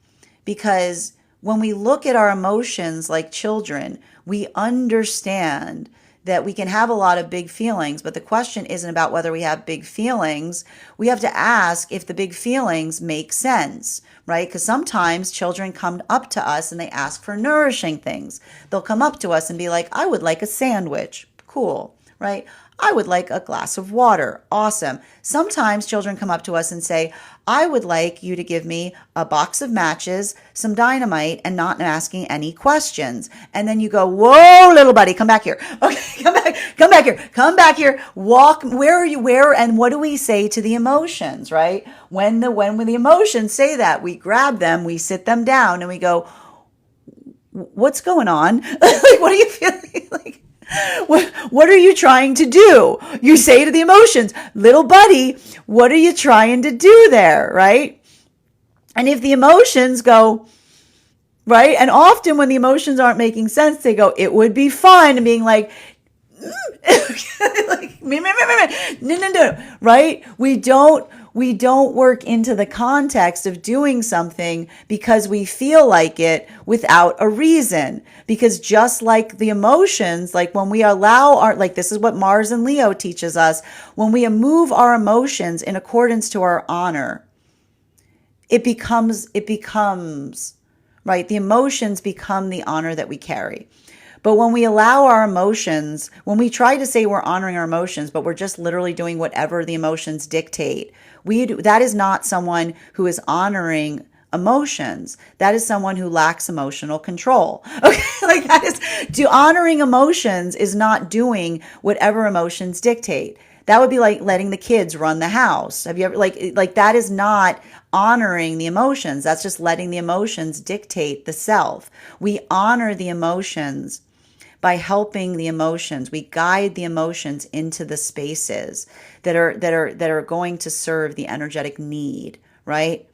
Because when we look at our emotions like children, we understand that we can have a lot of big feelings, but the question isn't about whether we have big feelings. We have to ask if the big feelings make sense, right? Because sometimes children come up to us and they ask for nourishing things. They'll come up to us and be like, I would like a sandwich. Cool, right? I would like a glass of water. Awesome. Sometimes children come up to us and say, I would like you to give me a box of matches, some dynamite, and not asking any questions. And then you go, whoa, little buddy, come back here. Okay, come back here. Walk, where are you, where, and what do we say to the emotions, right? When the emotions say that, we grab them, we sit them down, and we go, what's going on? Like, what are you feeling? Like, what are you trying to do? You say to the emotions, little buddy, what are you trying to do there, right? And if the emotions go, right, and often when the emotions aren't making sense, they go, it would be fun, and being like, like, no, right? We don't work into the context of doing something because we feel like it without a reason. Because just like the emotions, like when we allow like this is what Mars and Leo teaches us, when we move our emotions in accordance to our honor, it becomes, right? The emotions become the honor that we carry. But when we allow our emotions, when we try to say we're honoring our emotions, but we're just literally doing whatever the emotions dictate, that is not someone who is honoring emotions. That is someone who lacks emotional control. Okay, like that is, honoring emotions is not doing whatever emotions dictate. That would be like letting the kids run the house. Have you ever like that is not honoring the emotions. That's just letting the emotions dictate the self. We honor the emotions by helping the emotions. We guide the emotions into the spaces that are going to serve the energetic need, right?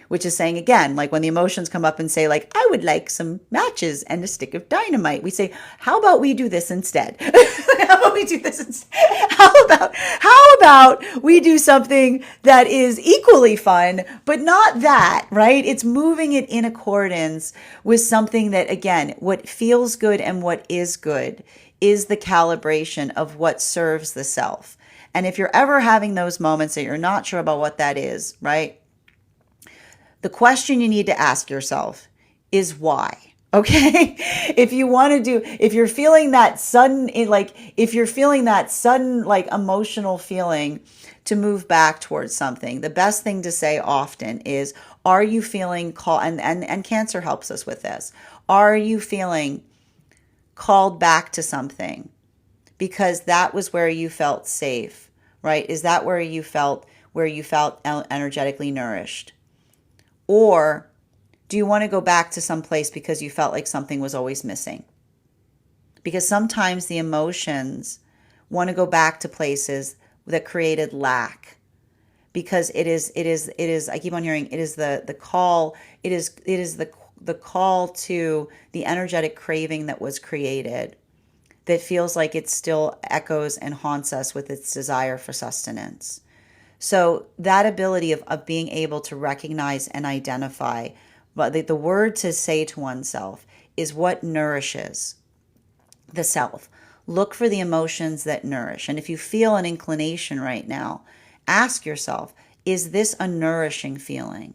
Which is saying, again, like when the emotions come up and say, like, I would like some matches and a stick of dynamite, we say, how about we do this instead? How about we do this instead? How about we do something that is equally fun, but not that, right? It's moving it in accordance with something that, again, what feels good and what is good is the calibration of what serves the self. And if you're ever having those moments that you're not sure about what that is, right? The question you need to ask yourself is why. Okay? If you're feeling that sudden, like emotional feeling to move back towards something, the best thing to say often is, are you feeling called, and Cancer helps us with this. Are you feeling called back to something because that was where you felt safe, right? Is that where you felt energetically nourished? Or do you want to go back to some place because you felt like something was always missing? Because sometimes the emotions want to go back to places that created lack. Because it is, I keep on hearing, it is the call, it is the call to the energetic craving that was created that feels like it still echoes and haunts us with its desire for sustenance. So that ability of being able to recognize and identify, but the word to say to oneself is what nourishes the self. Look for the emotions that nourish. And if you feel an inclination right now, ask yourself, is this a nourishing feeling?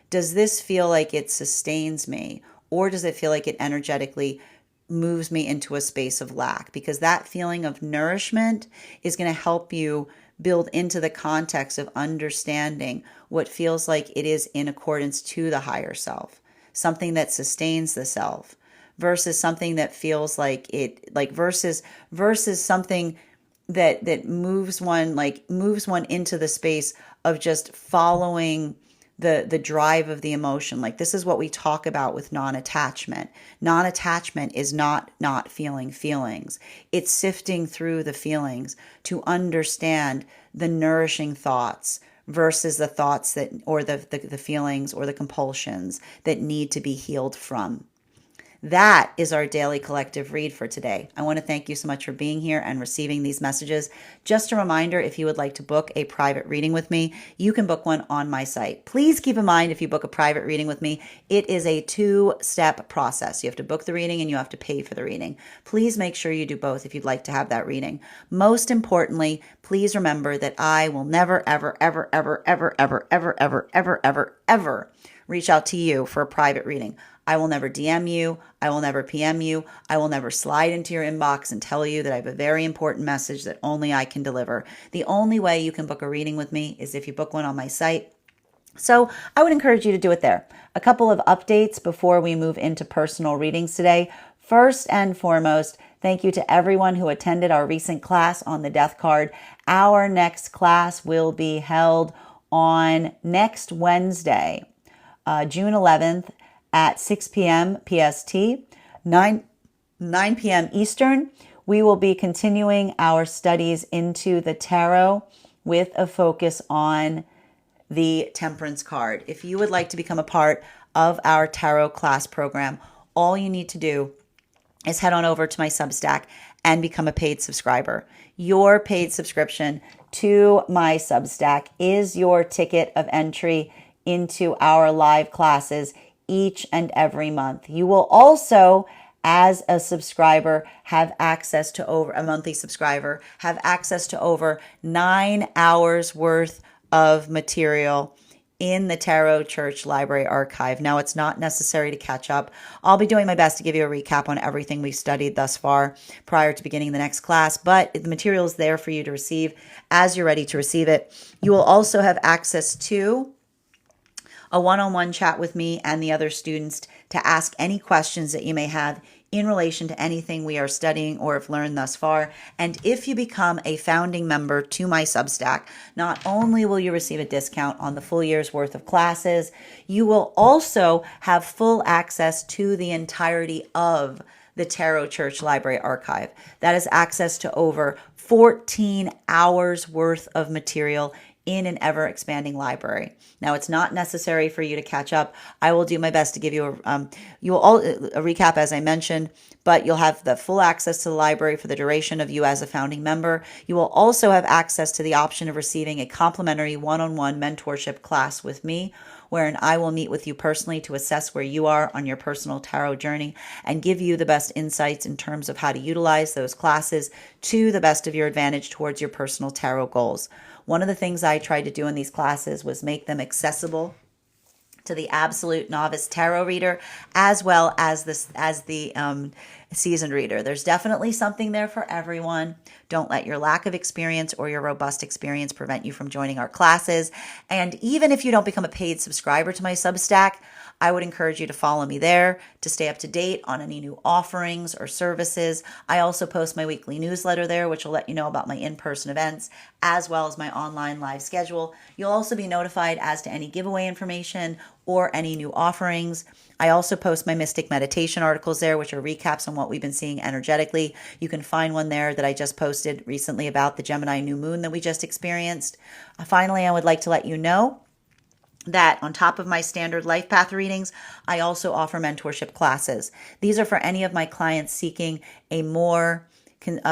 Does this feel like it sustains me? Or does it feel like it energetically moves me into a space of lack? Because that feeling of nourishment is going to help you build into the context of understanding what feels like it is in accordance to the higher self, something that sustains the self versus something that feels like it, like versus something that moves one into the space of just following the drive of the emotion. Like, this is what we talk about with non-attachment. Non-attachment is not feeling feelings. It's sifting through the feelings to understand the nourishing thoughts versus the thoughts that, or the feelings or the compulsions that need to be healed from. That is our daily collective read for today. I want to thank you so much for being here and receiving these messages. Just a reminder, if you would like to book a private reading with me, you can book one on my site. Please keep in mind, if you book a private reading with me, it is a 2-step process. You have to book the reading and you have to pay for the reading. Please make sure you do both if you'd like to have that reading. Most importantly, please remember that I will never, ever, ever, ever, ever, ever, ever, ever, ever, ever, ever reach out to you for a private reading. I will never DM you. I will never PM you. I will never slide into your inbox and tell you that I have a very important message that only I can deliver. The only way you can book a reading with me is if you book one on my site. So I would encourage you to do it there. A couple of updates before we move into personal readings today. First and foremost, thank you to everyone who attended our recent class on the death card. Our next class will be held on next Wednesday, June 11th, at 6 p.m. PST, 9 p.m. Eastern. We will be continuing our studies into the tarot with a focus on the Temperance card. If you would like to become a part of our tarot class program, all you need to do is head on over to my Substack and become a paid subscriber. Your paid subscription to my Substack is your ticket of entry into our live classes each and every month. You will also, as a subscriber, have access to a monthly subscriber, have access to over 9 hours worth of material in the Tarot Church Library Archive. Now, it's not necessary to catch up. I'll be doing my best to give you a recap on everything we've studied thus far prior to beginning the next class, but the material is there for you to receive as you're ready to receive it. You will also have access to a one-on-one chat with me and the other students to ask any questions that you may have in relation to anything we are studying or have learned thus far. And if you become a founding member to my Substack, not only will you receive a discount on the full year's worth of classes, you will also have full access to the entirety of the Tarot Church Library Archive. That is access to over 14 hours worth of material in an ever-expanding library. Now, it's not necessary for you to catch up. I will do my best to give you a recap, as I mentioned, but you'll have the full access to the library for the duration of you as a founding member. You will also have access to the option of receiving a complimentary one-on-one mentorship class with me, wherein I will meet with you personally to assess where you are on your personal tarot journey and give you the best insights in terms of how to utilize those classes to the best of your advantage towards your personal tarot goals. One of the things I tried to do in these classes was make them accessible to the absolute novice tarot reader, as well as the seasoned reader. There's definitely something there for everyone. Don't let your lack of experience or your robust experience prevent you from joining our classes. And even if you don't become a paid subscriber to my Substack, I would encourage you to follow me there to stay up to date on any new offerings or services. I also post my weekly newsletter there, which will let you know about my in-person events, as well as my online live schedule. You'll also be notified as to any giveaway information or any new offerings. I also post my Mystic Meditation articles there, which are recaps on what we've been seeing energetically. You can find one there that I just posted recently about the Gemini new moon that we just experienced. Finally, I would like to let you know that on top of my standard life path readings, I also offer mentorship classes. These are for any of my clients seeking a more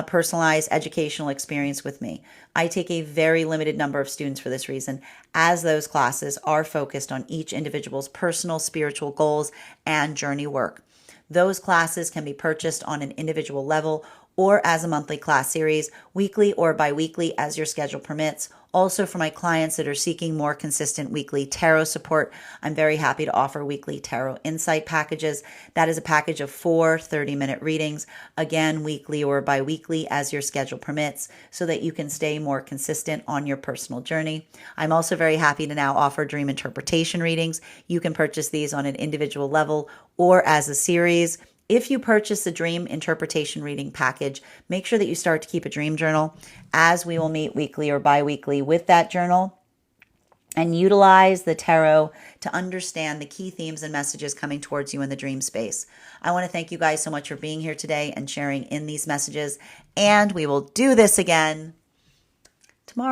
personalized educational experience with me. I take a very limited number of students for this reason, as those classes are focused on each individual's personal spiritual goals and journey work. Those classes can be purchased on an individual level or as a monthly class series, weekly or bi-weekly as your schedule permits. Also, for my clients that are seeking more consistent weekly tarot support, I'm very happy to offer weekly tarot insight packages. That is a package of 4 30-minute readings, again, weekly or bi-weekly as your schedule permits, so that you can stay more consistent on your personal journey. I'm also very happy to now offer dream interpretation readings. You can purchase these on an individual level or as a series. If you purchase the dream interpretation reading package, make sure that you start to keep a dream journal, as we will meet weekly or bi-weekly with that journal. and utilize the tarot to understand the key themes and messages coming towards you in the dream space. I want to thank you guys so much for being here today and sharing in these messages, and we will do this again